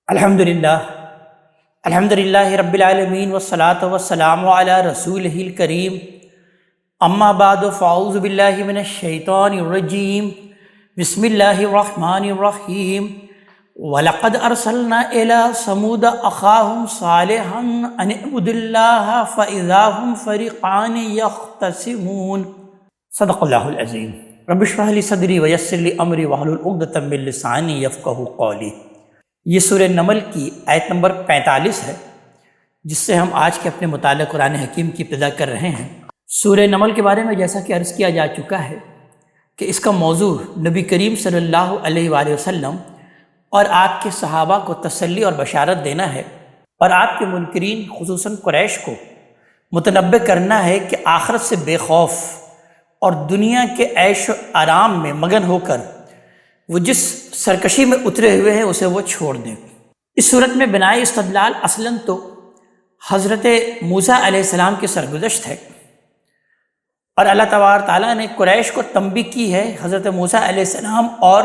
الحمدللہ رب العالمین والصلاة والسلام علی رسولہ الکریم اما بعد فاعوذ باللہ من الشیطان الرجیم بسم اللہ الرحمن الرحیم وَلَقَدْ أَرْسَلْنَا إِلَىٰ ثَمُودَ أَخَاهُمْ صَالِحًا أَنِ اعْبُدُوا اللَّهَ فَإِذَا هُمْ فَرِيقَانِ يَخْتَصِمُونَ صدق اللہ العظیم رب اشرح لي صدری ویسر لي امری واحلل عقدۃ من لسانی یفقہوا قولی۔ یہ سورہ نمل کی آیت نمبر 45 ہے، جس سے ہم آج کے اپنے مطالعہ قرآن حکیم کی ابتدا کر رہے ہیں۔ سورہ نمل کے بارے میں جیسا کہ عرض کیا جا چکا ہے کہ اس کا موضوع نبی کریم صلی اللہ علیہ وآلہ وسلم اور آپ کے صحابہ کو تسلی اور بشارت دینا ہے، اور آپ کے منکرین خصوصاً قریش کو متنبہ کرنا ہے کہ آخرت سے بے خوف اور دنیا کے عیش و آرام میں مگن ہو کر وہ جس سرکشی میں اترے ہوئے ہیں اسے وہ چھوڑ دیں۔ اس صورت میں بنائے استدلال اصلاً تو حضرت موسیٰ علیہ السلام کی سرگزشت ہے، اور اللہ تبارک تعالیٰ نے قریش کو تنبیہ کی ہے حضرت موسیٰ علیہ السلام اور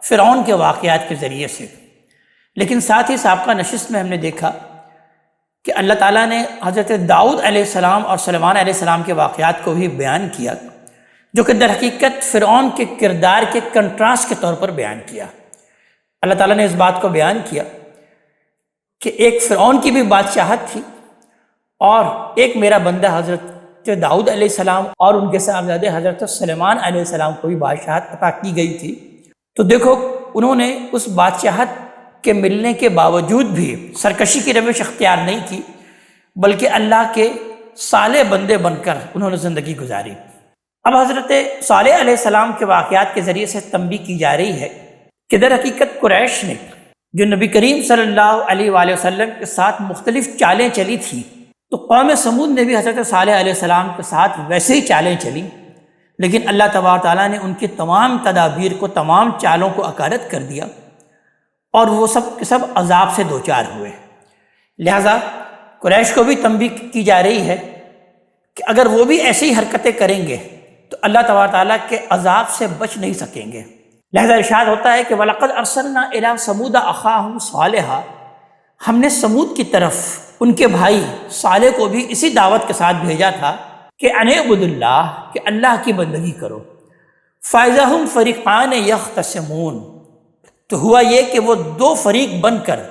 فرعون کے واقعات کے ذریعے سے۔ لیکن ساتھ ہی سابقہ نشست میں ہم نے دیکھا کہ اللہ تعالیٰ نے حضرت داؤد علیہ السلام اور سلیمان علیہ السلام کے واقعات کو بھی بیان کیا، جو کہ در حقیقت فرعون کے کردار کے کنٹراسٹ کے طور پر بیان کیا۔ اللہ تعالیٰ نے اس بات کو بیان کیا کہ ایک فرعون کی بھی بادشاہت تھی، اور ایک میرا بندہ حضرت داؤد علیہ السلام اور ان کے صاحبزادے حضرت سلیمان علیہ السلام کو بھی بادشاہت عطا کی گئی تھی۔ تو دیکھو، انہوں نے اس بادشاہت کے ملنے کے باوجود بھی سرکشی کی روش اختیار نہیں کی، بلکہ اللہ کے صالح بندے بن کر انہوں نے زندگی گزاری۔ اب حضرت صالح علیہ السلام کے واقعات کے ذریعے سے تنبیہ کی جا رہی ہے کہ در حقیقت قریش نے جو نبی کریم صلی اللہ علیہ وآلہ وسلم کے ساتھ مختلف چالیں چلی تھی، تو قوم سمود نے بھی حضرت صالح علیہ السلام کے ساتھ ویسے ہی چالیں چلیں، لیکن اللہ تبارک تعالیٰ نے ان کی تمام تدابیر کو، تمام چالوں کو اکارت کر دیا، اور وہ سب کے سب عذاب سے دوچار ہوئے۔ لہٰذا قریش کو بھی تنبیہ کی جا رہی ہے کہ اگر وہ بھی ایسی حرکتیں کریں گے تو اللہ تبارک تعالیٰ کے عذاب سے بچ نہیں سکیں گے۔ لہذا ارشاد ہوتا ہے کہ وَلَقَدْ أَرْسَلْنَا إِلَىٰ ثَمُودَ أَخَاهُمْ صَالِحًا، ہم نے سمود کی طرف ان کے بھائی صالح کو بھی اسی دعوت کے ساتھ بھیجا تھا کہ أَنِ اعْبُدُوا اللَّهَ، کہ اللہ کی بندگی کرو۔ فَإِذَا هُمْ فَرِيقَانِ يَخْتَصِمُونَ، تو ہوا یہ کہ وہ دو فریق بن کر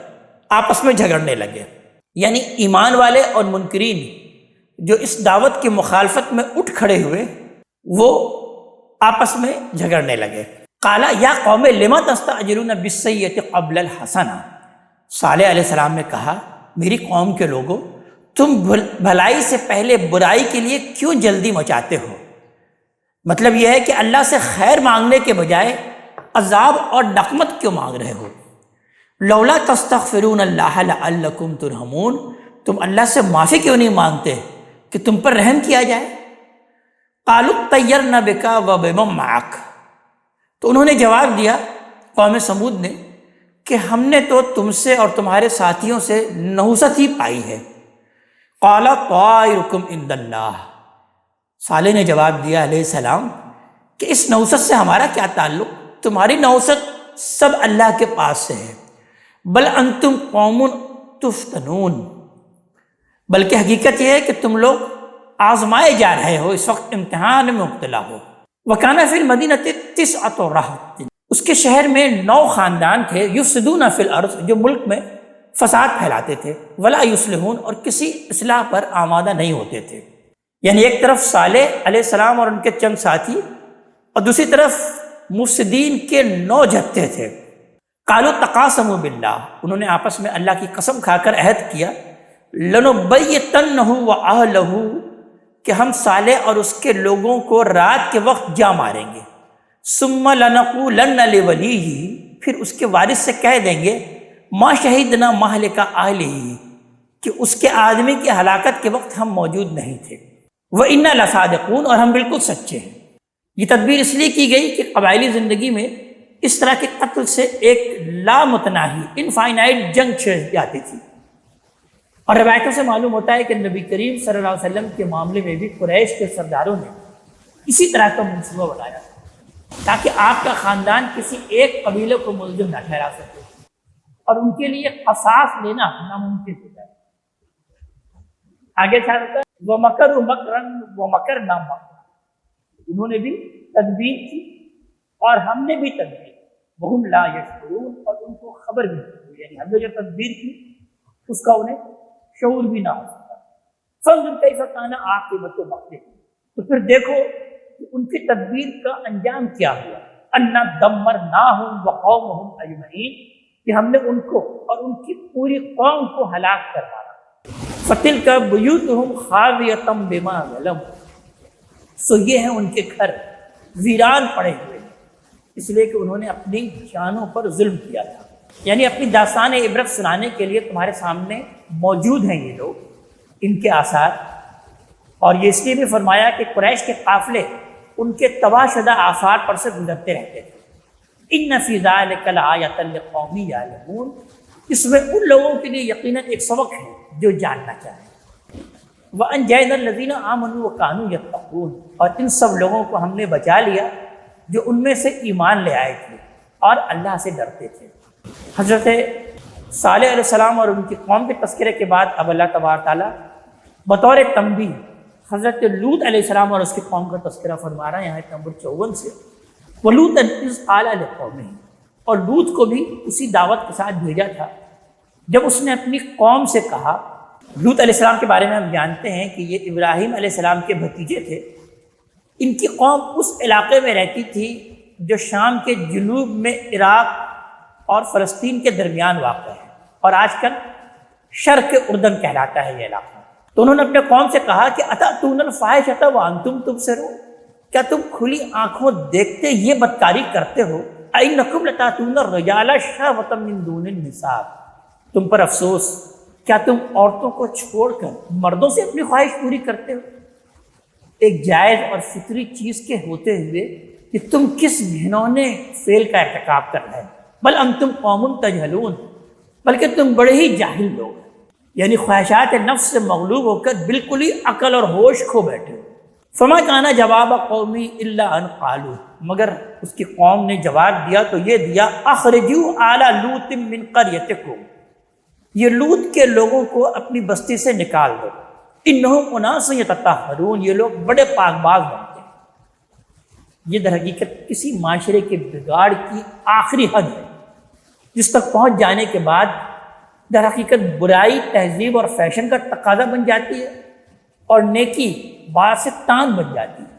آپس میں جھگڑنے لگے، یعنی ایمان والے اور منکرین جو اس دعوت کی مخالفت میں اٹھ کھڑے ہوئے وہ آپس میں جھگڑنے لگے۔ قال یا قوم لما تستعجلون بالسیئۃ قبل الحسنہ، صالح علیہ السلام نے کہا، میری قوم کے لوگوں، تم بھلائی سے پہلے برائی کے لیے کیوں جلدی مچاتے ہو؟ مطلب یہ ہے کہ اللہ سے خیر مانگنے کے بجائے عذاب اور نقمت کیوں مانگ رہے ہو؟ لولا تستغفرون اللہ لعلکم ترحمون، تم اللہ سے معافی کیوں نہیں مانگتے کہ تم پر رحم کیا جائے؟ قالوا طیرنا بک وبمن معک، تو انہوں نے جواب دیا قوم سمود نے کہ ہم نے تو تم سے اور تمہارے ساتھیوں سے نحوست ہی پائی ہے۔ قال طائرکم عند اللہ، صالح نے جواب دیا علیہ السلام کہ اس نحوست سے ہمارا کیا تعلق، تمہاری نحوست سب اللہ کے پاس سے ہے۔ بل انتم قوم تفتنون، بلکہ حقیقت یہ ہے کہ تم لوگ آزمائے جا رہے ہو، اس وقت امتحان میں مبتلا ہو۔ وَكَانَ فِي الْمَدِينَةِ 9 رَهْطٍ، اس کے شہر میں 9 خاندان تھے، یفسدون فی الارض، جو ملک میں فساد پھیلاتے تھے، ولا یصلحون، اور کسی اصلاح پر آمادہ نہیں ہوتے تھے۔ یعنی ایک طرف صالح علیہ السلام اور ان کے چند ساتھی، اور دوسری طرف مفسدین کے 9 جتھے تھے۔ قالوا تقاسموا باللہ، انہوں نے آپس میں اللہ کی قسم کھا کر عہد کیا، لنبیتنہ واہلہ، کہ ہم صالح اور اس کے لوگوں کو رات کے وقت جا ماریں گے۔ ثم لنقولن لولیہ، پھر اس کے وارث سے کہہ دیں گے، ما شہدنا مہلک اہلہ، کہ اس کے آدمی کی ہلاکت کے وقت ہم موجود نہیں تھے۔ وَإِنَّا لَصَادِقُونَ، اور ہم بالکل سچے ہیں۔ یہ تدبیر اس لیے کی گئی کہ قبائلی زندگی میں اس طرح کے قتل سے ایک لامتناہی انفائنائٹ جنگ چھڑ جاتی تھی، اور روایتوں سے معلوم ہوتا ہے کہ نبی کریم صلی اللہ علیہ وسلم کے معاملے میں بھی قریش کے سرداروں نے اسی طرح کا منصوبہ بنایا تاکہ آپ کا خاندان کسی ایک قبیلے کو ملزم نہ ٹھہرا سکے، اور ان کے لیے قصاص لینا ناممکن ہو جائے۔ آگے کیا ہوتا ہے؟ وَمَكَرُوا مَكْرًا وَمَكَرْنَا مَكْرًا، انہوں نے بھی تدبیر کی اور ہم نے بھی تدبیر، وَهُمْ لَا يَشْعُرُونَ، اور ان کو خبر بھی نہیں ہوئی، یعنی ہم نے جو تدبیر کی اس کا انہیں شعور بھی نہ ہو سکتا۔ فَانظُرْ كَيْفَ كَانَ عَاقِبَةُ مَكْرِهِمْ، تو پھر دیکھو کہ ان کی تدبیر کا انجام کیا ہوا۔ أَنَّا دَمَّرْنَاهُمْ وَقَوْمَهُمْ أَجْمَعِينَ، کہ ہم نے ان کو اور ان کی پوری قوم کو ہلاک کر ڈالا۔ فَتِلْكَ بُيُوتُهُمْ خَاوِيَةً بِمَا ظَلَمُوا، سو یہ ہیں ان کے گھر ویران پڑے ہوئے، اس لیے کہ انہوں نے اپنی جانوں پر ظلم کیا تھا۔ یعنی اپنی داستان عبرت سنانے کے لیے تمہارے سامنے موجود ہیں یہ لوگ، ان کے آثار، اور یہ اس لیے بھی فرمایا کہ قریش کے قافلے ان کے تباہ شدہ آثار پر سے گزرتے رہتے تھے۔ ان فی ذلک لآیۃ لقوم یعلمون، اس میں ان لوگوں کے لیے یقیناً ایک سبق ہے جو جاننا چاہیں۔ وانجینا الذین آمنوا وکانوا یتقون، اور ان سب لوگوں کو ہم نے بچا لیا جو ان میں سے ایمان لے آئے تھے اور اللہ سے ڈرتے تھے۔ حضرت صالح علیہ السلام اور ان کی قوم کے تذکرے کے بعد اب اللہ تبارک تعالیٰ بطور تنبیہ حضرت لوط علیہ السلام اور اس کی قوم کا تذکرہ فرما رہا ہے یہاں نمبر 54 سے۔ وَلُوطًا إِذْ قَالَ لِقَوْمِهِ، اور لوط کو بھی اسی دعوت کے ساتھ بھیجا تھا جب اس نے اپنی قوم سے کہا۔ لوط علیہ السلام کے بارے میں ہم جانتے ہیں کہ یہ ابراہیم علیہ السلام کے بھتیجے تھے۔ ان کی قوم اس علاقے میں رہتی تھی جو شام کے جنوب میں عراق اور فلسطین کے درمیان واقع ہے، اور آج کل شرق اردن کہلاتا ہے یہ علاقہ۔ تو انہوں نے اپنے قوم سے کہا کہ اتأتون الفاحشۃ وانتم تبصرون، کیا تم کھلی آنکھوں دیکھتے یہ بدکاری کرتے ہو؟ أَإِنَّكُمْ لَتَأْتُونَ الرِّجَالَ شَهْوَةً مِّن دُونِ النِّسَاءِ، تم پر افسوس، کیا تم عورتوں کو چھوڑ کر مردوں سے اپنی خواہش پوری کرتے ہو؟ ایک جائز اور فطری چیز کے ہوتے ہوئے کہ تم کس گھنونے فعل کا ارتکاب کر رہے ہیں۔ بل انتم قوم تجہلون، بلکہ تم بڑے ہی جاہل لوگ ہیں، یعنی خواہشات نفس سے مغلوب ہو کر بالکل ہی عقل اور ہوش کھو بیٹھے ہو۔ فما کان جواب قومی الا ان قالوا، مگر اس کی قوم نے جواب دیا تو یہ دیا اخرجوا آل لوط من قریتکم، یہ لوط کے لوگوں کو اپنی بستی سے نکال دو۔ انہم اناس یتطہرون، یہ لوگ بڑے پاک باز بنتے ہیں۔ یہ در حقیقت کسی معاشرے کے بگاڑ کی آخری حد ہے جس تک پہنچ جانے کے بعد در حقیقت برائی تہذیب اور فیشن کا تقاضا بن جاتی ہے اور نیکی باعث تان بن جاتی ہے،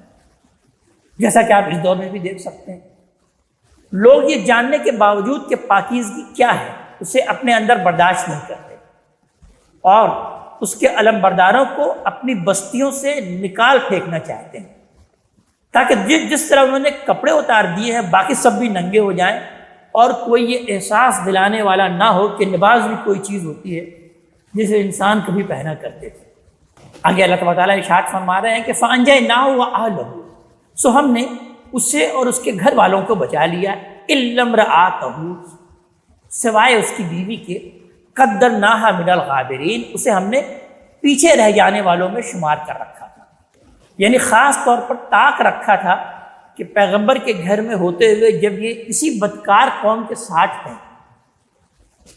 جیسا کہ آپ اس دور میں بھی دیکھ سکتے ہیں۔ لوگ یہ جاننے کے باوجود کہ پاکیزگی کیا ہے اسے اپنے اندر برداشت نہیں کرتے اور اس کے علم برداروں کو اپنی بستیوں سے نکال پھینکنا چاہتے ہیں تاکہ جس طرح انہوں نے کپڑے اتار دیے ہیں باقی سب بھی ننگے ہو جائیں، اور کوئی یہ احساس دلانے والا نہ ہو کہ لباس بھی کوئی چیز ہوتی ہے جسے انسان کبھی پہنا کرتے تھے۔ آگے اللہ تعالیٰ ارشاد فرما رہے ہیں کہ فَأَنجَيْنَاهُ وَأَهْلَهُ، سو ہم نے اسے اور اس کے گھر والوں کو بچا لیا، إِلَّا امْرَأَتَهُ، سوائے اس کی بیوی کے، قَدَّرْنَاهَا مِنَ الْغَابِرِينَ، اسے ہم نے پیچھے رہ جانے والوں میں شمار کر رکھا تھا، یعنی خاص طور پر طاق رکھا تھا کہ پیغمبر کے گھر میں ہوتے ہوئے جب یہ اسی بدکار قوم کے ساتھ ہیں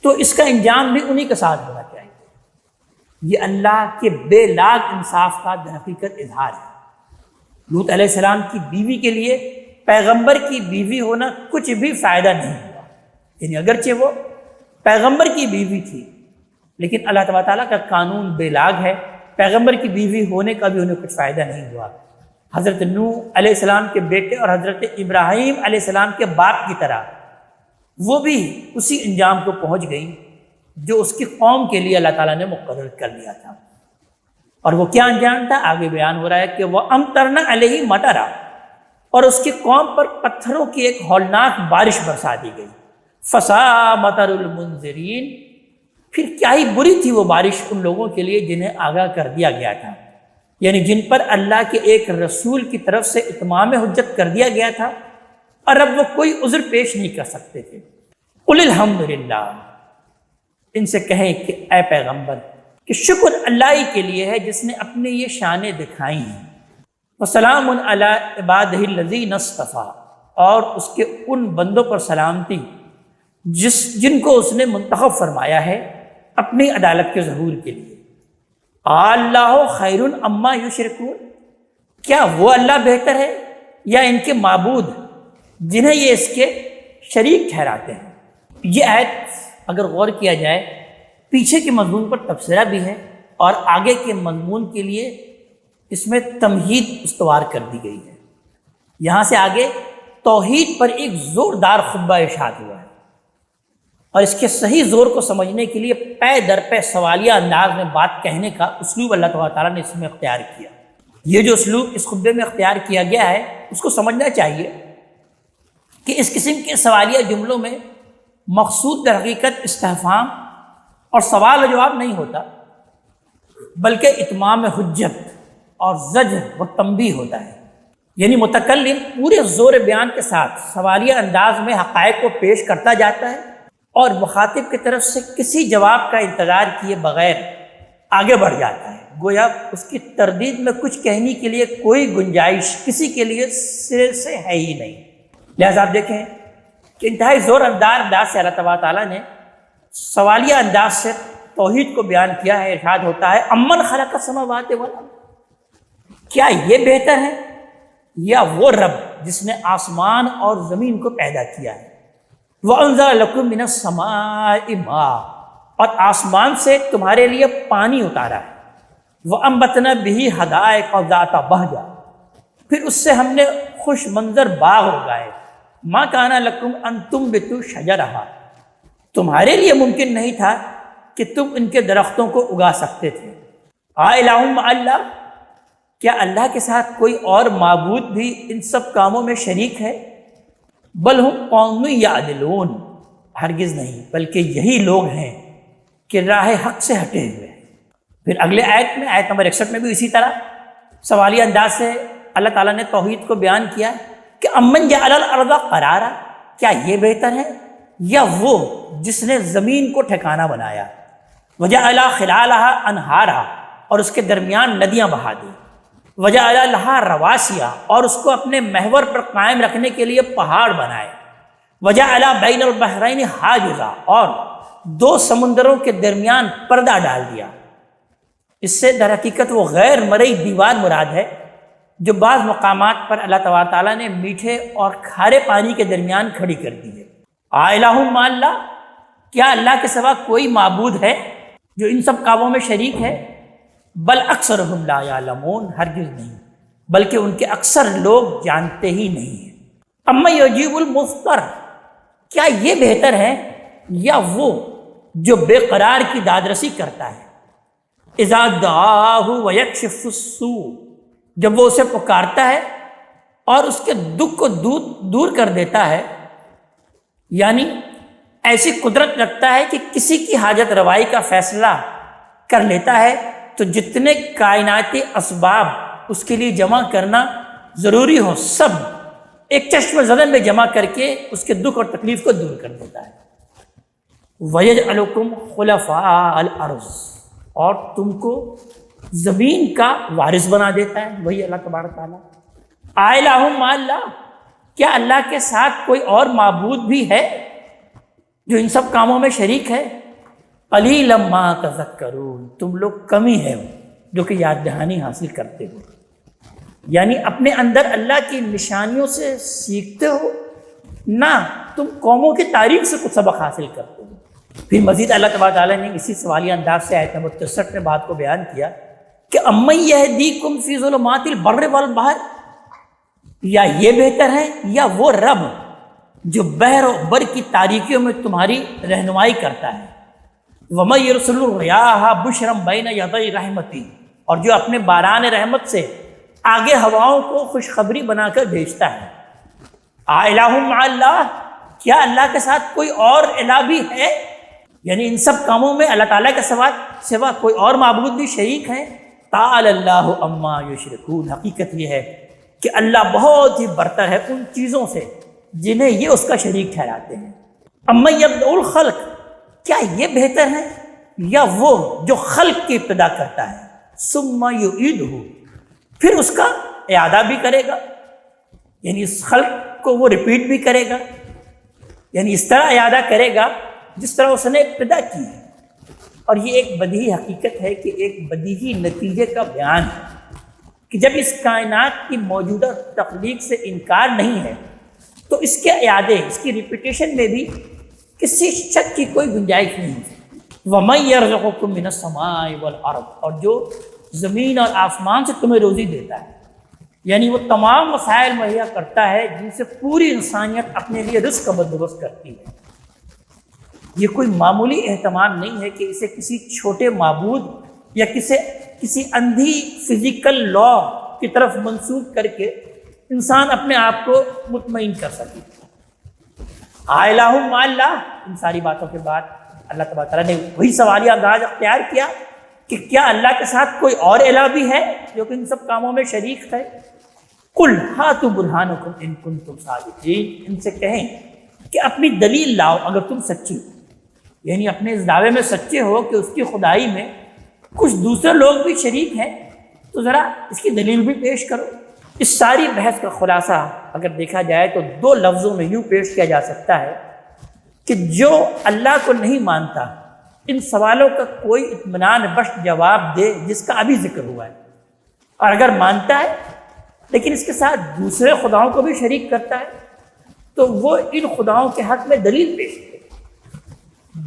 تو اس کا انجام بھی انہی کے ساتھ ہونا چاہیے۔ یہ اللہ کے بے لاگ انصاف کا در حقیقت اظہار ہے۔ لوط علیہ السلام کی بیوی کے لیے پیغمبر کی بیوی ہونا کچھ بھی فائدہ نہیں ہوا، یعنی اگرچہ وہ پیغمبر کی بیوی تھی لیکن اللہ تعالیٰ کا قانون بے لاگ ہے، پیغمبر کی بیوی ہونے کا بھی انہیں کچھ فائدہ نہیں ہوا۔ حضرت نوح علیہ السلام کے بیٹے اور حضرت ابراہیم علیہ السلام کے باپ کی طرح وہ بھی اسی انجام کو پہنچ گئی جو اس کی قوم کے لیے اللہ تعالیٰ نے مقرر کر لیا تھا۔ اور وہ کیا انجام تھا؟ آگے بیان ہو رہا ہے کہ وہ امطرنا علیہ مطرا، اور اس کی قوم پر پتھروں کی ایک ہولناک بارش برسا دی گئی۔ فساء مطر المنذرین، پھر کیا ہی بری تھی وہ بارش ان لوگوں کے لیے جنہیں آگاہ کر دیا گیا تھا، یعنی جن پر اللہ کے ایک رسول کی طرف سے اتمام حجت کر دیا گیا تھا اور اب وہ کوئی عذر پیش نہیں کر سکتے تھے۔ قل الحمدللہ، ان سے کہیں کہ اے پیغمبر کہ شکر اللہ ہی کے لیے ہے جس نے اپنے یہ شانیں دکھائی ہیں۔ وسلام علی عبادہ الذین اصطفیٰ، اور اس کے ان بندوں پر سلامتی جن کو اس نے منتخب فرمایا ہے اپنی عدالت کے ظہور کے لیے۔ اللہ خیر اما یشرکون، کیا وہ اللہ بہتر ہے یا ان کے معبود جنہیں یہ اس کے شریک ٹھہراتے ہیں؟ یہ آیت اگر غور کیا جائے پیچھے کے مضمون پر تبصرہ بھی ہے اور آگے کے مضمون کے لیے اس میں تمہید استوار کر دی گئی ہے۔ یہاں سے آگے توحید پر ایک زوردار خطبہ ارشاد ہوا ہے، اور اس کے صحیح زور کو سمجھنے کے لیے پے در پے سوالیہ انداز میں بات کہنے کا اسلوب اللہ تعالیٰ نے اس میں اختیار کیا۔ یہ جو اسلوب اس خطبے میں اختیار کیا گیا ہے اس کو سمجھنا چاہیے کہ اس قسم کے سوالیہ جملوں میں مقصود در حقیقت استفہام اور سوال و جواب نہیں ہوتا، بلکہ اتمام حجت اور زجر و تنبیہ ہوتا ہے۔ یعنی متکلم پورے زور بیان کے ساتھ سوالیہ انداز میں حقائق کو پیش کرتا جاتا ہے اور مخاطب کی طرف سے کسی جواب کا انتظار کیے بغیر آگے بڑھ جاتا ہے، گویا اس کی تردید میں کچھ کہنے کے لیے کوئی گنجائش کسی کے لیے سرے سے ہے ہی نہیں۔ لہذا آپ دیکھیں کہ انتہائی زور انداز سے اللہ تعالیٰ نے سوالیہ انداز سے توحید کو بیان کیا ہے۔ ارشاد ہوتا ہے امن خلق السماوات والارض، کیا یہ بہتر ہے یا وہ رب جس نے آسمان اور زمین کو پیدا کیا ہے؟ وَأَنزَلَ لَكُم مِّنَ السَّمَاءِ مَاءً، اور آسمان سے تمہارے لیے پانی اتارا ہے۔ وَأَنبَتْنَا بِهِ حَدَائِقَ ذَاتَ بَهْجَةٍ، پھر اس سے ہم نے خوش منظر باغ اگائے۔ مَا كَانَ لَكُمْ أَن تُنبِتُوا شَجَرَهَا، تمہارے لیے ممکن نہیں تھا کہ تم ان کے درختوں کو اگا سکتے تھے۔ آلہٌ مع اللہ، کیا اللہ کے ساتھ کوئی اور معبود بھی ان سب کاموں میں شریک ہے؟ بل ہم قوم یعدلون، ہرگز نہیں بلکہ یہی لوگ ہیں کہ راہ حق سے ہٹے ہوئے ہیں۔ پھر اگلے آیت میں، آیت نمبر 61 میں بھی اسی طرح سوالیہ انداز سے اللہ تعالیٰ نے توحید کو بیان کیا کہ امن جعل الارض قرارا، کیا یہ بہتر ہے یا وہ جس نے زمین کو ٹھکانہ بنایا، وجعل خلالها انہارا، اور اس کے درمیان ندیاں بہا دی، وجعل لها رواسیا، اور اس کو اپنے محور پر قائم رکھنے کے لیے پہاڑ بنائے، وجعل بین البحرین حاجزا، اور دو سمندروں کے درمیان پردہ ڈال دیا۔ اس سے در حقیقت وہ غیر مرئی دیوار مراد ہے جو بعض مقامات پر اللہ تعالیٰ نے میٹھے اور کھارے پانی کے درمیان کھڑی کر دی ہے۔ الہ مع اللہ، کیا اللہ کے سوا کوئی معبود ہے جو ان سب کاموں میں شریک ہے؟ بل اکثرہم لا یعلمون، ہرگز نہیں بلکہ ان کے اکثر لوگ جانتے ہی نہیں ہیں۔ اما یجیب المضطر، کیا یہ بہتر ہے یا وہ جو بے قرار کی دادرسی کرتا ہے؟ اذا دعاہ ویکشف السوء، جب وہ اسے پکارتا ہے اور اس کے دکھ کو دور کر دیتا ہے، یعنی ایسی قدرت رکھتا ہے کہ کسی کی حاجت روائی کا فیصلہ کر لیتا ہے تو جتنے کائناتی اسباب اس کے لیے جمع کرنا ضروری ہو سب ایک چشم زدن میں جمع کر کے اس کے دکھ اور تکلیف کو دور کر دیتا ہے۔ وَيَجْعَلُكُمْ خُلَفَاءَ الْأَرْضِ، اور تم کو زمین کا وارث بنا دیتا ہے، وہی اللہ تبارک تعالیٰ۔ الہ مع اللہ، کیا اللہ کے ساتھ کوئی اور معبود بھی ہے جو ان سب کاموں میں شریک ہے؟ قلیلا ما تذکرون، تم لوگ کمی ہے جو کہ یاد دہانی حاصل کرتے ہو، یعنی اپنے اندر اللہ کی نشانیوں سے سیکھتے ہو، نہ تم قوموں کی تاریخ سے کچھ سبق حاصل کرتے ہو۔ پھر مزید اللہ تبارک تعالیٰ نے اسی سوالیہ انداز سے آیت نمبر 63 میں بات کو بیان کیا کہ امن یہدیکم فی ظلمات البر والبحر، یا یہ بہتر ہے یا وہ رب جو بحر و بر کی تاریکیوں میں تمہاری رہنمائی کرتا ہے، وَمَن يُرْسِلُ الرِّيَاحَ بُشْرًا بَيْنَ يَدَيْ رَحْمَتِهِ، اور جو اپنے باران رحمت سے آگے ہواؤں کو خوشخبری بنا کر بھیجتا ہے۔ الہ مع اللہ، کیا اللہ کے ساتھ کوئی اور الہ بھی ہے؟ یعنی ان سب کاموں میں اللہ تعالیٰ کے سوا کوئی اور معبود بھی شریک ہے۔ تعالی اللہ عما یشرکون، حقیقت یہ ہے کہ اللہ بہت ہی برتر ہے ان چیزوں سے جنہیں یہ اس کا شریک ٹھہراتے ہیں۔ امن یبدأ الخلق، کیا یہ بہتر ہے یا وہ جو خلق کی ابتدا کرتا ہے، ثم یعیدہ، پھر اس کا اعادہ بھی کرے گا، یعنی اس خلق کو وہ ریپیٹ بھی کرے گا۔ یعنی اس طرح اعادہ کرے گا جس طرح اس نے ابتدا کی ہے۔ اور یہ ایک بدیہی حقیقت ہے کہ ایک بدیہی نتیجے کا بیان ہے کہ جب اس کائنات کی موجودہ تخلیق سے انکار نہیں ہے تو اس کے اعادے، اس کی ریپیٹیشن میں بھی کسی شک کی کوئی گنجائش نہیں ہے۔ وَمَن يَرْزُقُكُم مِّنَ السَّمَاءِ وَالْأَرْضِ، اور جو زمین اور آسمان سے تمہیں روزی دیتا ہے، یعنی وہ تمام وسائل مہیا کرتا ہے جن سے پوری انسانیت اپنے لیے رزق کا بندوبست کرتی ہے۔ یہ کوئی معمولی اہتمام نہیں ہے کہ اسے کسی چھوٹے معبود یا کسی اندھی فزیکل لا کی طرف منسوخ کر کے انسان اپنے آپ کو مطمئن کر سکے۔ الہ مع اللہ، ان ساری باتوں کے بعد اللہ تبارک تعالیٰ نے وہی سوالیہ انداز اختیار کیا کہ کیا اللہ کے ساتھ کوئی اور الہ بھی ہے جو کہ ان سب کاموں میں شریک ہے؟ قل ہاتوا برہانکم ان کنتم صادقین، ان سے کہیں کہ اپنی دلیل لاؤ اگر تم سچی ہو، یعنی اپنے اس دعوے میں سچے ہو کہ اس کی خدائی میں کچھ دوسرے لوگ بھی شریک ہیں تو ذرا اس کی دلیل بھی پیش کرو۔ اس ساری بحث کا خلاصہ اگر دیکھا جائے تو دو لفظوں میں یوں پیش کیا جا سکتا ہے کہ جو اللہ کو نہیں مانتا ان سوالوں کا کوئی اطمینان بخش جواب دے جس کا ابھی ذکر ہوا ہے، اور اگر مانتا ہے لیکن اس کے ساتھ دوسرے خداؤں کو بھی شریک کرتا ہے تو وہ ان خداؤں کے حق میں دلیل پیش کرے۔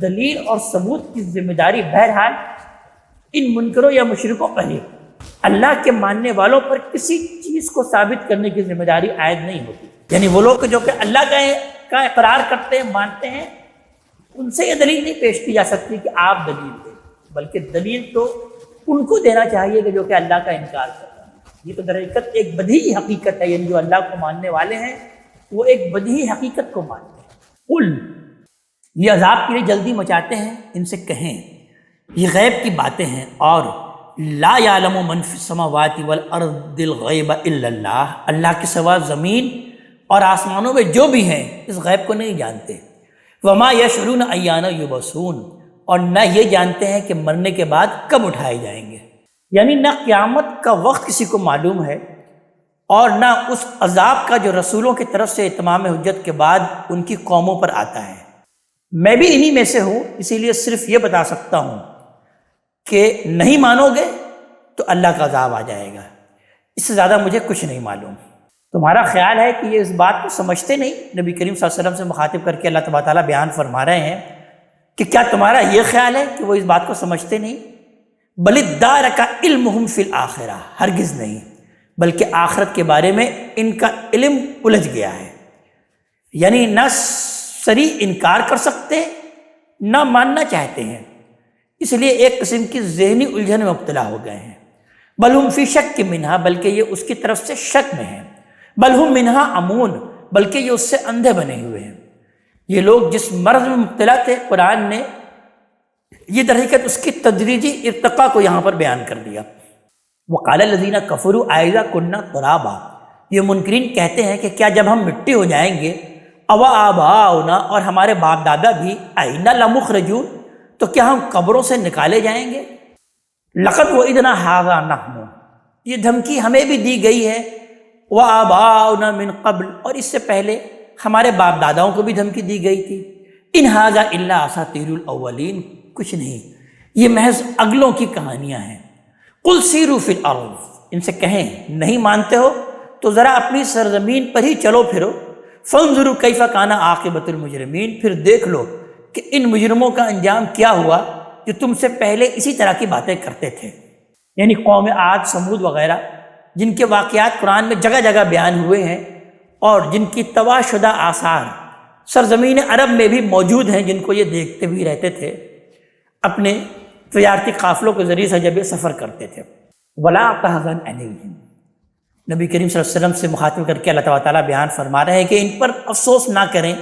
دلیل اور ثبوت کی ذمہ داری بہرحال ان منکروں یا مشرکوں پر ہے، اللہ کے ماننے والوں پر کسی چیز کو ثابت کرنے کی ذمہ داری عائد نہیں ہوتی۔ یعنی وہ لوگ جو کہ اللہ کا اقرار کرتے ہیں، مانتے ہیں، ان سے یہ دلیل نہیں پیش کی جا سکتی کہ آپ دلیل دیں، بلکہ دلیل تو ان کو دینا چاہیے کہ جو کہ اللہ کا انکار کر رہے ہیں۔ یہ تو در حقیقت ایک بدیہی حقیقت ہے، یعنی جو اللہ کو ماننے والے ہیں وہ ایک بدیہی حقیقت کو مانتے ہیں۔ قل، یہ عذاب کے لیے جلدی مچاتے ہیں، ان سے کہیں یہ غیب کی باتیں ہیں، اور لا یعلم من فی السماوات والارض الغیب الا اللہ، اللہ کے سوا زمین اور آسمانوں میں جو بھی ہیں اس غیب کو نہیں جانتے۔ وما یشعرون ایان یبعثون، اور نہ یہ جانتے ہیں کہ مرنے کے بعد کب اٹھائے جائیں گے، یعنی نہ قیامت کا وقت کسی کو معلوم ہے اور نہ اس عذاب کا جو رسولوں کی طرف سے اتمام حجت کے بعد ان کی قوموں پر آتا ہے۔ میں بھی انہی میں سے ہوں، اسی لیے صرف یہ بتا سکتا ہوں کہ نہیں مانو گے تو اللہ کا عذاب آ جائے گا، اس سے زیادہ مجھے کچھ نہیں معلوم۔ تمہارا خیال ہے کہ یہ اس بات کو سمجھتے نہیں؟ نبی کریم صلی اللہ علیہ وسلم سے مخاطب کر کے اللہ تبارک تعالیٰ بیان فرما رہے ہیں کہ کیا تمہارا یہ خیال ہے کہ وہ اس بات کو سمجھتے نہیں؟ بل ادارک علمہم فی الآخرہ، ہرگز نہیں، بلکہ آخرت کے بارے میں ان کا علم الجھ گیا ہے، یعنی نہ صریح انکار کر سکتے نہ ماننا چاہتے ہیں، اس لیے ایک قسم کی ذہنی الجھن میں مبتلا ہو گئے ہیں۔ بل ہم فی شک منہا، بلکہ یہ اس کی طرف سے شک میں ہیں۔ بل ہم منہا امون، بلکہ یہ اس سے اندھے بنے ہوئے ہیں۔ یہ لوگ جس مرض میں مبتلا تھے، قرآن نے یہ در حقیقت اس کی تدریجی ارتقاء کو یہاں پر بیان کر دیا۔ وقال الذین کفروا اذا کنا ترابا، یہ منکرین کہتے ہیں کہ کیا جب ہم مٹی ہو جائیں گے، اوا آباؤنا، اور ہمارے باپ دادا بھی، اینا لمخرجون، تو کیا ہم قبروں سے نکالے جائیں گے؟ لقد وعدنا ھذا نحن، یہ دھمکی ہمیں بھی دی گئی ہے، وآباؤنا من قبل، اور اس سے پہلے ہمارے باپ داداؤں کو بھی دھمکی دی گئی تھی۔ ان ھذا الا اساطیر الاولین، کچھ نہیں، یہ محض اگلوں کی کہانیاں ہیں۔ قل سیروا فی الارض، ان سے کہیں نہیں مانتے ہو تو ذرا اپنی سرزمین پر ہی چلو پھرو، فانظروا کیف کان عاقبۃ المجرمین، پھر دیکھ لو کہ ان مجرموں کا انجام کیا ہوا جو تم سے پہلے اسی طرح کی باتیں کرتے تھے، یعنی قوم عاد، سمود وغیرہ، جن کے واقعات قرآن میں جگہ جگہ بیان ہوئے ہیں اور جن کی تباہ شدہ آثار سرزمین عرب میں بھی موجود ہیں، جن کو یہ دیکھتے بھی رہتے تھے اپنے تجارتی قافلوں کے ذریعے سے جب یہ سفر کرتے تھے۔ ولا تحزن علیہم، نبی کریم صلی اللہ علیہ وسلم سے مخاطب کر کے اللہ تعالیٰ بیان فرما رہے ہیں کہ ان پر افسوس نہ کریں۔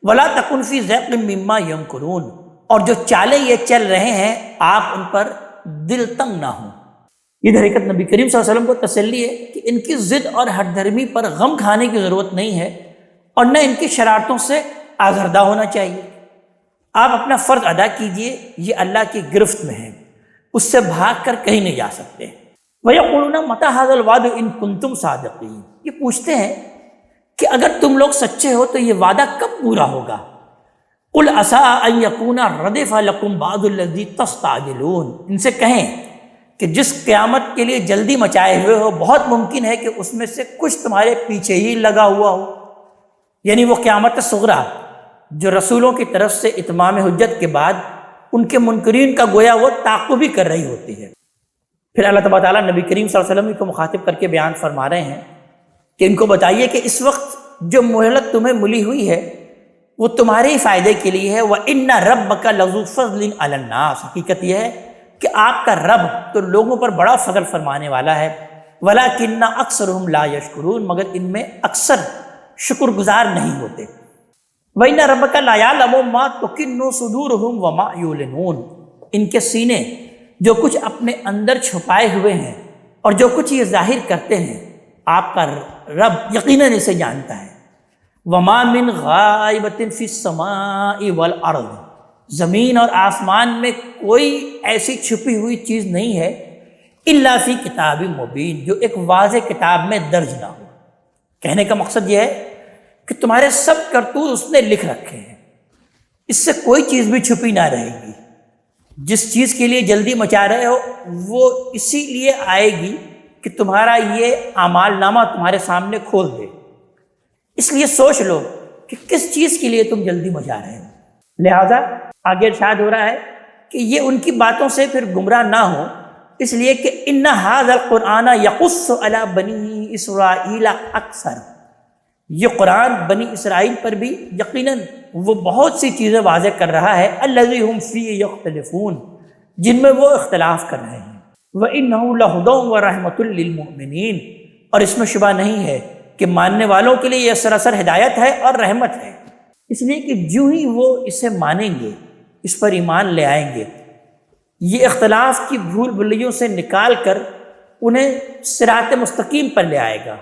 ولا تکن فی ضیق مما یمکرون، اور جو چالیں یہ چل رہے ہیں آپ ان پر دل تنگ نہ ہوں۔ یہ در حقیقت نبی کریم صلی اللہ علیہ وسلم کو تسلی ہے کہ ان کی ضد اور ہٹ دھرمی پر غم کھانے کی ضرورت نہیں ہے، اور نہ ان کی شرارتوں سے آزردہ ہونا چاہیے۔ آپ اپنا فرض ادا کیجئے، یہ اللہ کی گرفت میں ہے، اس سے بھاگ کر کہیں نہیں جا سکتے۔ وَيَقُولُونَ مَتَىٰ هَٰذَا الْوَعْدُ إِن كُنتُمْ صَادِقِينَ، یہ پوچھتے ہیں کہ اگر تم لوگ سچے ہو تو یہ وعدہ کب پورا ہوگا؟ قل عسیٰ ان یکون ردف لکم بعض الذی تستعجلون، ان سے کہیں کہ جس قیامت کے لیے جلدی مچائے ہوئے ہو بہت ممکن ہے کہ اس میں سے کچھ تمہارے پیچھے ہی لگا ہوا ہو، یعنی وہ قیامت صغریٰ جو رسولوں کی طرف سے اتمام حجت کے بعد ان کے منکرین کا گویا وہ تعقب بھی کر رہی ہوتی ہے۔ پھر اللہ تبارک تعالیٰ نبی کریم صلی اللہ علیہ وسلم کو مخاطب کر کے بیان فرما رہے ہیں کہ ان کو بتائیے کہ اس وقت جو مہلت تمہیں ملی ہوئی ہے وہ تمہارے ہی فائدے کے لیے ہے۔ وَإِنَّ رَبَّكَ لَذُو فَضْلٍ عَلَى النَّاسِ، حقیقت یہ ہے کہ آپ کا رب تو لوگوں پر بڑا فضل فرمانے والا ہے، وَلَكِنَّ أَكْثَرُهُمْ لَا يَشْكُرُونَ، مگر ان میں اکثر شکر گزار نہیں ہوتے۔ وَإِنَّ رَبَّكَ لَا يَعْلَمُ مَا تُكِنُّ صُدُورُهُمْ وَمَا يُعْلِنُونَ، ان کے سینے جو کچھ اپنے اندر چھپائے ہوئے ہیں اور جو کچھ یہ ظاہر کرتے ہیں آپ کا رب یقیناً اسے جانتا ہے۔ وَمَا مِنْ غَائِبَةٍ فِي السَّمَاءِ وَالْأَرْضِ، زمین اور آسمان میں کوئی ایسی چھپی ہوئی چیز نہیں ہے الا فی کتاب مبین، جو ایک واضح کتاب میں درج نہ ہو۔ کہنے کا مقصد یہ ہے کہ تمہارے سب کرتوت اس نے لکھ رکھے ہیں، اس سے کوئی چیز بھی چھپی نہ رہے گی۔ جس چیز کے لیے جلدی مچا رہے ہو وہ اسی لیے آئے گی کہ تمہارا یہ اعمال نامہ تمہارے سامنے کھول دے۔ اس لیے سوچ لو کہ کس چیز کے لیے تم جلدی مچا رہے ہو۔ لہذا آگے ارشاد ہو رہا ہے کہ یہ ان کی باتوں سے پھر گمراہ نہ ہو، اس لیے کہ ان ھذا القرآن یقص علی بنی اسرائیل اکثر، یہ قرآن بنی اسرائیل پر بھی یقیناً وہ بہت سی چیزیں واضح کر رہا ہے، الذی ہم فیہ یختلفون، جن میں وہ اختلاف کر رہے ہیں۔ وَإِنَّهُ لَهُدًى وَرَحْمَةٌ لِّلْمُؤْمِنِينَ، اور اس میں شبہ نہیں ہے کہ ماننے والوں کے لیے یہ سراسر ہدایت ہے اور رحمت ہے، اس لیے کہ جو ہی وہ اسے مانیں گے، اس پر ایمان لے آئیں گے، یہ اختلاف کی بھول بھلیوں سے نکال کر انہیں صراط مستقیم پر لے آئے گا،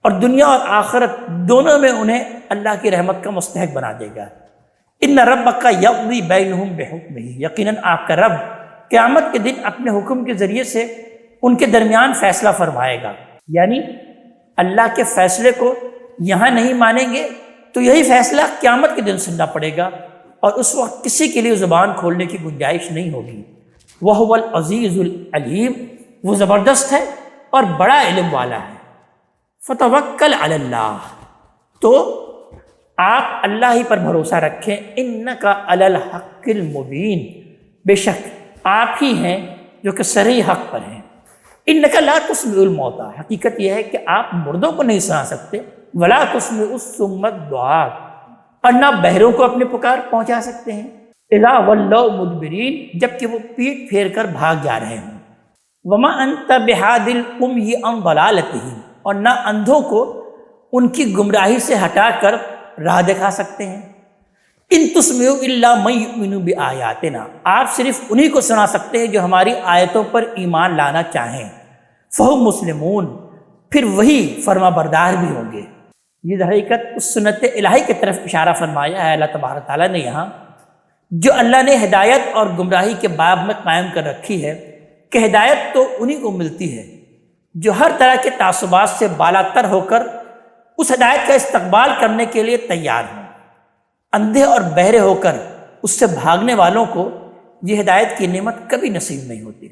اور دنیا اور آخرت دونوں میں انہیں اللہ کی رحمت کا مستحق بنا دے گا۔ ان ربک یقضی بینہم بحکمہ، یقیناً آپ کا رب قیامت کے دن اپنے حکم کے ذریعے سے ان کے درمیان فیصلہ فرمائے گا، یعنی اللہ کے فیصلے کو یہاں نہیں مانیں گے تو یہی فیصلہ قیامت کے دن سننا پڑے گا، اور اس وقت کسی کے لیے زبان کھولنے کی گنجائش نہیں ہوگی۔ وَهُوَ الْعَزِيزُ الْعَلِيمُ، وہ زبردست ہے اور بڑا علم والا ہے۔ فَتَوَكَّلْ عَلَى اللَّهِ، تو آپ اللہ ہی پر بھروسہ رکھیں، إِنَّكَ عَلَى الْحَقِّ الْمُبِينِ، بے شک آپ ہی ہیں جو کہ صریح حق پر ہیں۔ إِنَّكَ لَا تُسْمِعُ الْمَوْتَىٰ، حقیقت یہ ہے کہ آپ مردوں کو نہیں سنا سکتے، وَلَا تُسْمِعُ الصُّمَّ الدُّعَاءَ، اور نہ بہروں کو اپنے پکار پہنچا سکتے ہیں، إِذَا وَلَّوْا مُدْبِرِينَ، جبکہ وہ پیٹ پھیر کر بھاگ جا رہے ہوں۔ وَمَا أَنْتَ بِهَادِ الْأُمِّيِّ عَنْ ضَلَالَتِهِمْ، اور نہ اندھوں کو ان کی گمراہی سے ہٹا کر راہ دکھا سکتے ہیں۔ ان تسمعوا الا من یؤمن بآیاتنا، آپ صرف انہی کو سنا سکتے ہیں جو ہماری آیتوں پر ایمان لانا چاہیں، فہم مسلمون، پھر وہی فرما بردار بھی ہوں گے۔ یہ در حقیقت اس سنت الہی کی طرف اشارہ فرمایا ہے اللہ تبارک تعالیٰ نے یہاں، جو اللہ نے ہدایت اور گمراہی کے باب میں قائم کر رکھی ہے، کہ ہدایت تو انہی کو ملتی ہے جو ہر طرح کے تعصبات سے بالا تر ہو کر اس ہدایت کا استقبال کرنے کے لیے تیار ہوں۔ اندھے اور بہرے ہو کر اس سے بھاگنے والوں کو یہ ہدایت کی نعمت کبھی نصیب نہیں ہوتی۔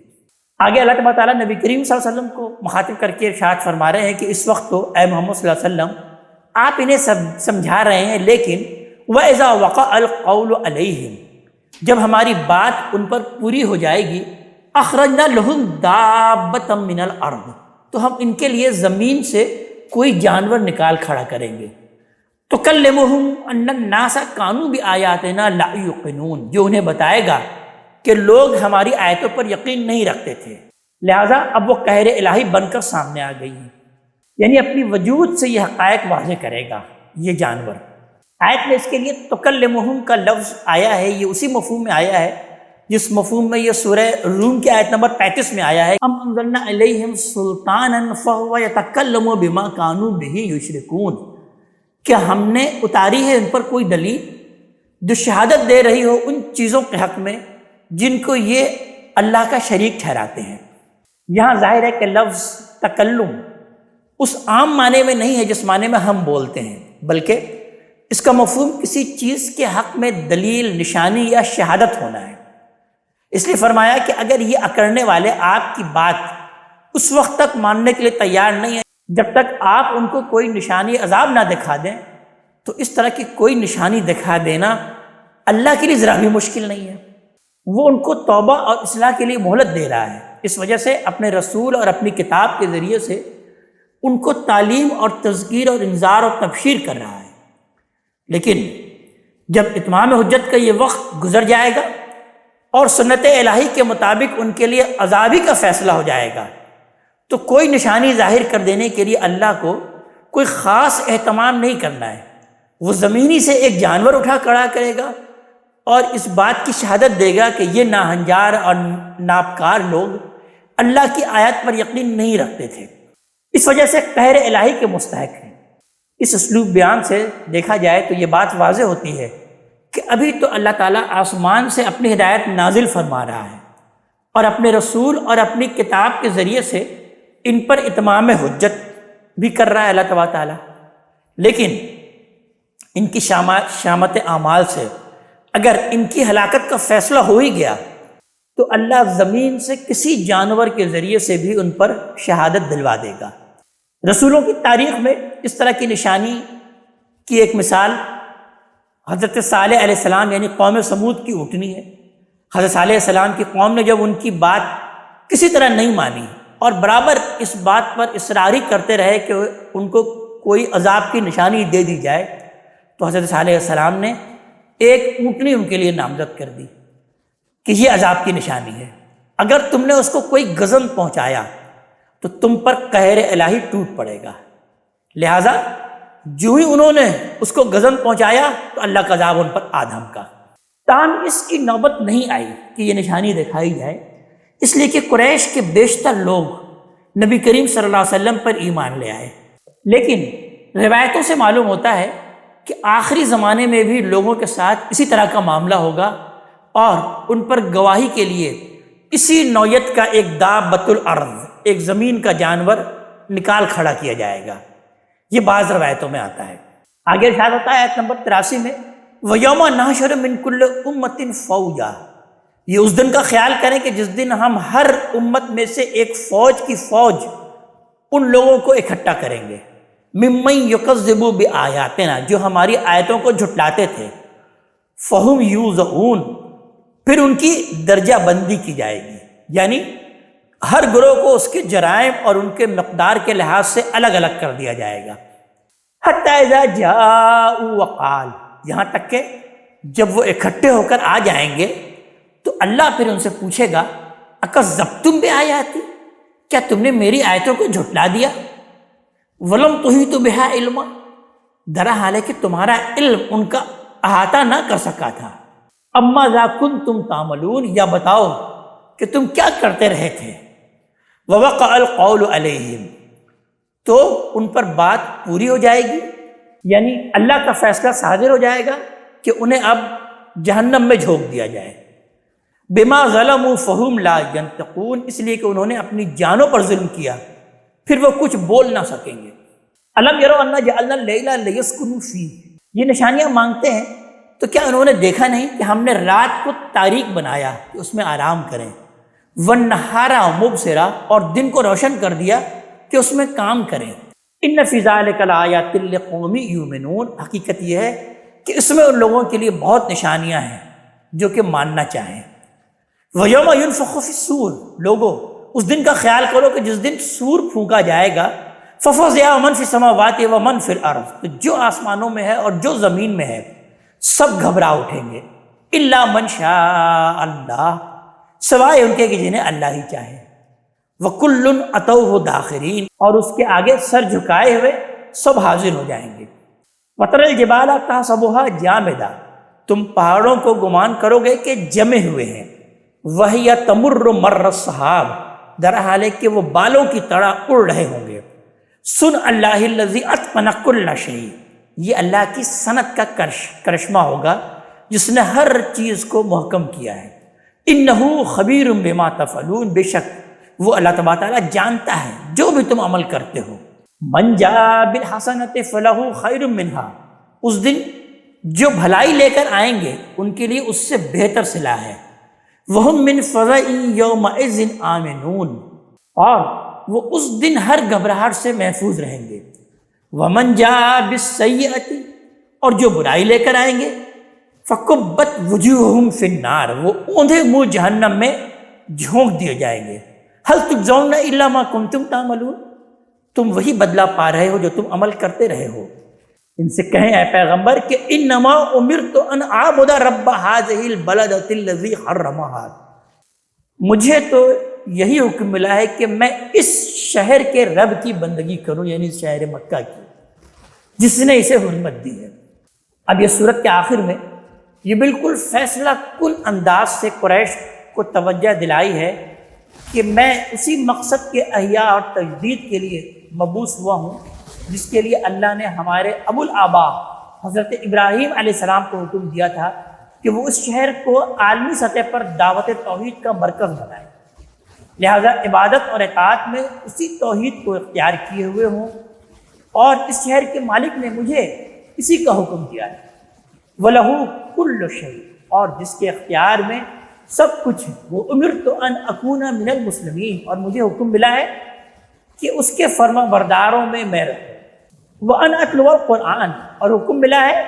آگے اللہ تبارک تعالیٰ نبی کریم صلی اللہ علیہ وسلم کو مخاطب کر کے ارشاد فرما رہے ہیں کہ اس وقت تو اے محمد صلی اللہ علیہ وسلم آپ انہیں سمجھا رہے ہیں، لیکن وَإِذَا وَقَعَ الْقَوْلُ عَلَيْهِمْ، جب ہماری بات ان پر پوری ہو جائے گی، أَخْرَجْنَا لَهُمْ دَابَّةً مِّنَ الْأَرْضِ، تو ہم ان کے لیے زمین سے کوئی جانور نکال کھڑا کریں گے، تُكَلِّمُهُمْ أَنَّ النَّاسَ كَانُوا بِآيَاتِنَا لَا يُوقِنُونَ، جو انہیں بتائے گا کہ لوگ ہماری آیتوں پر یقین نہیں رکھتے تھے، لہٰذا اب وہ قہر الہی بن کر سامنے آ گئی ہیں، یعنی اپنی وجود سے یہ حقائق واضح کرے گا یہ جانور۔ آیت میں اس کے لیے تُكَلِّمُهُمْ کا لفظ آیا ہے، یہ اسی مفہوم میں آیا ہے جس مفہوم میں یہ سورہ روم کی آیت نمبر 35 میں آیا ہے، ام انزلنا علیہم سلطانا فہو یتکلم بما کانوا بہ یشرکون، کہ ہم نے اتاری ہے ان پر کوئی دلیل جو شہادت دے رہی ہو ان چیزوں کے حق میں جن کو یہ اللہ کا شریک ٹھہراتے ہیں۔ یہاں ظاہر ہے کہ لفظ تکلم اس عام معنی میں نہیں ہے جس معنی میں ہم بولتے ہیں، بلکہ اس کا مفہوم کسی چیز کے حق میں دلیل، نشانی یا شہادت ہونا ہے۔ اس لیے فرمایا کہ اگر یہ اکڑنے والے آپ کی بات اس وقت تک ماننے کے لیے تیار نہیں ہیں جب تک آپ ان کو کوئی نشانی عذاب نہ دکھا دیں، تو اس طرح کی کوئی نشانی دکھا دینا اللہ کے لیے ذرا بھی مشکل نہیں ہے۔ وہ ان کو توبہ اور اصلاح کے لیے مہلت دے رہا ہے، اس وجہ سے اپنے رسول اور اپنی کتاب کے ذریعے سے ان کو تعلیم اور تذکیر اور انذار اور تبشیر کر رہا ہے۔ لیکن جب اتمام حجت کا یہ وقت گزر جائے گا اور سنت الہی کے مطابق ان کے لیے عذابی کا فیصلہ ہو جائے گا، تو کوئی نشانی ظاہر کر دینے کے لیے اللہ کو کوئی خاص اہتمام نہیں کرنا ہے۔ وہ زمینی سے ایک جانور اٹھا کھڑا کرے گا اور اس بات کی شہادت دے گا کہ یہ ناہنجار اور ناپکار لوگ اللہ کی آیت پر یقین نہیں رکھتے تھے، اس وجہ سے قہر الہی کے مستحق ہیں۔ اس اسلوب بیان سے دیکھا جائے تو یہ بات واضح ہوتی ہے کہ ابھی تو اللہ تعالیٰ آسمان سے اپنی ہدایت نازل فرما رہا ہے اور اپنے رسول اور اپنی کتاب کے ذریعے سے ان پر اتمام حجت بھی کر رہا ہے اللہ تبارک تعالیٰ، لیکن ان کی شامت اعمال سے اگر ان کی ہلاکت کا فیصلہ ہو ہی گیا تو اللہ زمین سے کسی جانور کے ذریعے سے بھی ان پر شہادت دلوا دے گا۔ رسولوں کی تاریخ میں اس طرح کی نشانی کی ایک مثال حضرت صالح علیہ السلام یعنی قوم سمود کی اونٹنی ہے۔ حضرت صالح علیہ السلام کی قوم نے جب ان کی بات کسی طرح نہیں مانی اور برابر اس بات پر اصراری کرتے رہے کہ ان کو کوئی عذاب کی نشانی دے دی جائے، تو حضرت صالح علیہ السلام نے ایک اونٹنی ان کے لیے نامزد کر دی کہ یہ عذاب کی نشانی ہے، اگر تم نے اس کو کوئی غضب پہنچایا تو تم پر قہر الہی ٹوٹ پڑے گا۔ لہٰذا جو ہی انہوں نے اس کو غضب پہنچایا تو اللہ کا عذاب ان پر آ دھمکا۔ تاہم اس کی نوبت نہیں آئی کہ یہ نشانی دکھائی جائے، اس لیے کہ قریش کے بیشتر لوگ نبی کریم صلی اللہ علیہ وسلم پر ایمان لے آئے۔ لیکن روایتوں سے معلوم ہوتا ہے کہ آخری زمانے میں بھی لوگوں کے ساتھ اسی طرح کا معاملہ ہوگا اور ان پر گواہی کے لیے اسی نوعیت کا ایک دابۃ الارض، ایک زمین کا جانور نکال کھڑا کیا جائے گا۔ یہ بعض روایتوں میں آتا ہے۔ آگے ارشاد ہوتا ہے آیت نمبر 83 میں وَيَوْمَ نَحْشُرُ مِنْ كُلِّ أُمَّةٍ فَوْجًا، یہ اس دن کا خیال کریں کہ جس دن ہم ہر امت میں سے ایک فوج کی فوج ان لوگوں کو اکٹھا کریں گے، مِمَّن يُكَذِّبُ بِآيَاتِنَا، جو ہماری آیتوں کو جھٹلاتے تھے، فَهُمْ يُوزَعُونَ، پھر ان کی درجہ بندی کی جائے گی، یعنی ہر گروہ کو اس کے جرائم اور ان کے مقدار کے لحاظ سے الگ الگ کر دیا جائے گا۔ حَتَّى إِذَا جَاءُوا وَقَالُ، یہاں تک کہ جب وہ اکٹھے ہو کر آ جائیں گے تو اللہ پھر ان سے پوچھے گا اکذبتم بآیاتی، کیا تم نے میری آیتوں کو جھٹلا دیا؟ وَلَمْ تُحِیطُوا بِہَا عِلْمًا، درا حال ہے کہ تمہارا علم ان کا احاطہ نہ کر سکا تھا۔ اما ذا کنتم تعملون، یا بتاؤ کہ تم کیا کرتے رہے تھے۔ وَوَقَعَ الْقَوْلُ عَلَيْهِمْ، تو ان پر بات پوری ہو جائے گی، یعنی اللہ کا فیصلہ صادر ہو جائے گا کہ انہیں اب جہنم میں جھونک دیا جائے۔ بما ظلموا فہم لا ینطقون، اس لیے کہ انہوں نے اپنی جانوں پر ظلم کیا، پھر وہ کچھ بول نہ سکیں گے۔ الم یروا انا جعلنا اللیل لیسکنوا فیہ، یہ نشانیاں مانگتے ہیں تو کیا انہوں نے دیکھا نہیں کہ ہم نے رات کو تاریک بنایا کہ اس میں آرام کریں، والنہار مبصرا، اور دن کو روشن کر دیا کہ اس میں کام کریں۔ ان فی ذلک لآیات لقوم یؤمنون، حقیقت یہ ہے کہ اس میں ان لوگوں کے لیے بہت نشانیاں ہیں جو کہ ماننا چاہیں۔ وَيَوْمَ يُنفَخُ فِي الصُّورِ، لوگو اس دن کا خیال کرو کہ جس دن سور پھونکا جائے گا، فَفَزِعَ مَنْ فِي السَّمَاوَاتِ وَمَنْ فِي الْأَرْضِ، تو جو آسمانوں میں ہے اور جو زمین میں ہے سب گھبرا اٹھیں گے، إِلَّا مَنْ شَاءَ اللَّهُ، سوائے ان کے کہ جنہیں اللہ ہی چاہے۔ وَكُلٌّ أَتَوْهُ دَاخِرِينَ، اور اس کے آگے سر جھکائے ہوئے سب حاضر ہو جائیں گے۔ وَتَرَى الْجِبَالَ تَحْسَبُهَا جَامِدَةً، تم پہاڑوں کو گمان کرو گے کہ جمے ہوئے ہیں، وَهِيَ تَمُرُّ مَرَّ السَّحَابِ، در حال ہے کہ وہ بالوں کی طرح اڑ رہے ہوں گے۔ سن اللہ الذی اتقن کل شیء، یہ اللہ کی صنعت کا کرشمہ ہوگا جس نے ہر چیز کو محکم کیا ہے۔ انہ خبیر بما تفعلون، بے شک وہ اللہ تبارک تعالیٰ جانتا ہے جو بھی تم عمل کرتے ہو۔ من جاء بالحسنۃ فلہ خیر منہا، اس دن جو بھلائی لے کر آئیں گے ان کے لیے اس سے بہتر صلاح ہے، وہم من فزع یومئذ آمنون، اور وہ اس دن ہر گھبراہٹ سے محفوظ رہیں گے۔ ومن جاء بالسیئۃ، اور جو برائی لے کر آئیں گے، فکبت وجوہہم فی النار، وہ اوندھے منہ جہنم میں جھونک دیے جائیں گے۔ ہل تجزون الا ما کنتم تعملون، تم وہی بدلہ پا رہے ہو جو تم عمل کرتے رہے ہو۔ ان سے کہیں اے پیغمبر کہ انما امرت ان اعبد رب هذه البلدۃ الذی حرمھا، مجھے تو یہی حکم ملا ہے کہ میں اس شہر کے رب کی بندگی کروں، یعنی شہر مکہ کی، جس نے اسے حرمت دی ہے۔ اب یہ صورت کے آخر میں یہ بالکل فیصلہ کن انداز سے قریش کو توجہ دلائی ہے کہ میں اسی مقصد کے احیاء اور تجدید کے لیے مبعوث ہوا ہوں جس کے لیے اللہ نے ہمارے ابو الآباء حضرت ابراہیم علیہ السلام کو حکم دیا تھا کہ وہ اس شہر کو عالمی سطح پر دعوت توحید کا مرکز بنائے، لہذا عبادت اور اطاعت میں اسی توحید کو اختیار کیے ہوئے ہوں، اور اس شہر کے مالک نے مجھے اسی کا حکم دیا ہے۔ وَلَهُ كُلُّ شَيْءٍ، اور جس کے اختیار میں سب کچھ ہے۔ وہ امرت ان اکون من المسلمین، اور مجھے حکم ملا ہے کہ اس کے فرما برداروں میں میں رہوں۔ وَأَنْ أَتْلُوَ الْقُرْآنَ، اور حکم ملا ہے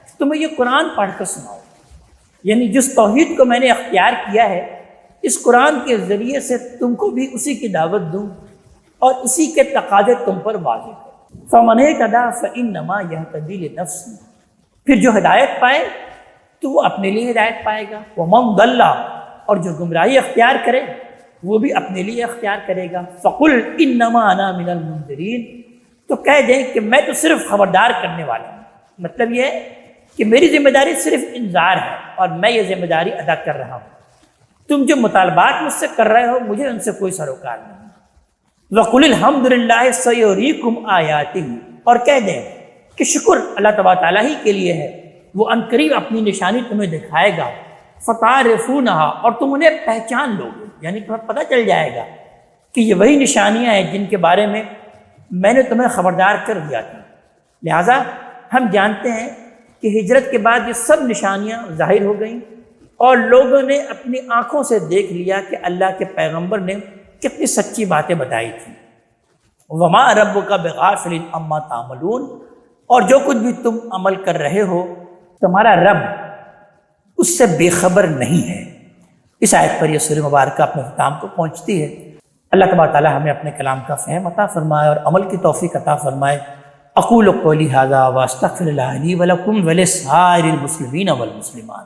کہ تمہیں یہ قرآن پڑھ کر سناؤ، یعنی جس توحید کو میں نے اختیار کیا ہے اس قرآن کے ذریعے سے تم کو بھی اسی کی دعوت دوں اور اسی کے تقاضے تم پر واضح کروں۔ فَمَنِ اهْتَدَىٰ فَإِنَّمَا يَهْتَدِي لِنَفْسِهِ، پھر جو ہدایت پائے تو وہ اپنے لیے ہدایت پائے گا۔ وَمَنْ ضَلَّ، اور جو گمراہی اختیار کرے وہ بھی اپنے لیے اختیار کرے گا۔ فَقُلْ إِنَّمَا أَنَا مِنَ الْمُنذِرِينَ، تو کہہ دیں کہ میں تو صرف خبردار کرنے والا ہوں، مطلب یہ ہے کہ میری ذمہ داری صرف انذار ہے اور میں یہ ذمہ داری ادا کر رہا ہوں۔ تم جو مطالبات مجھ سے کر رہے ہو مجھے ان سے کوئی سروکار نہیں۔ وَقُلِ الْحَمْدُ لِلَّهِ سَيُرِيكُمْ آيَاتِهِ، اور کہہ دیں کہ شکر اللہ تبارک تعالیٰ ہی کے لیے ہے، وہ عنقریب اپنی نشانی تمہیں دکھائے گا۔ فَتَعْرِفُونَهَا، اور تم انہیں پہچان لو گے، یعنی تمہیں پتہ چل جائے گا کہ یہ وہی نشانیاں ہیں جن کے بارے میں نے تمہیں خبردار کر دیا تھا۔ لہٰذا ہم جانتے ہیں کہ ہجرت کے بعد یہ سب نشانیاں ظاہر ہو گئیں اور لوگوں نے اپنی آنکھوں سے دیکھ لیا کہ اللہ کے پیغمبر نے کتنی سچی باتیں بتائی تھیں۔ وَمَا رَبُّكَ بِغَافِلٍ عَمَّا تَعْمَلُونَ، اور جو کچھ بھی تم عمل کر رہے ہو تمہارا رب اس سے بے خبر نہیں ہے۔ اس آیت پر یہ سورہ مبارکہ اپنے اختتام کو پہنچتی ہے۔ اللہ تبارک تعالیٰ ہمیں اپنے کلام کا فہم عطا فرمائے اور عمل کی توفیق عطا فرمائے۔ اقول قولی ھذا واستغفر اللہ لی ولکم ولسائر المسلمین والمسلمات۔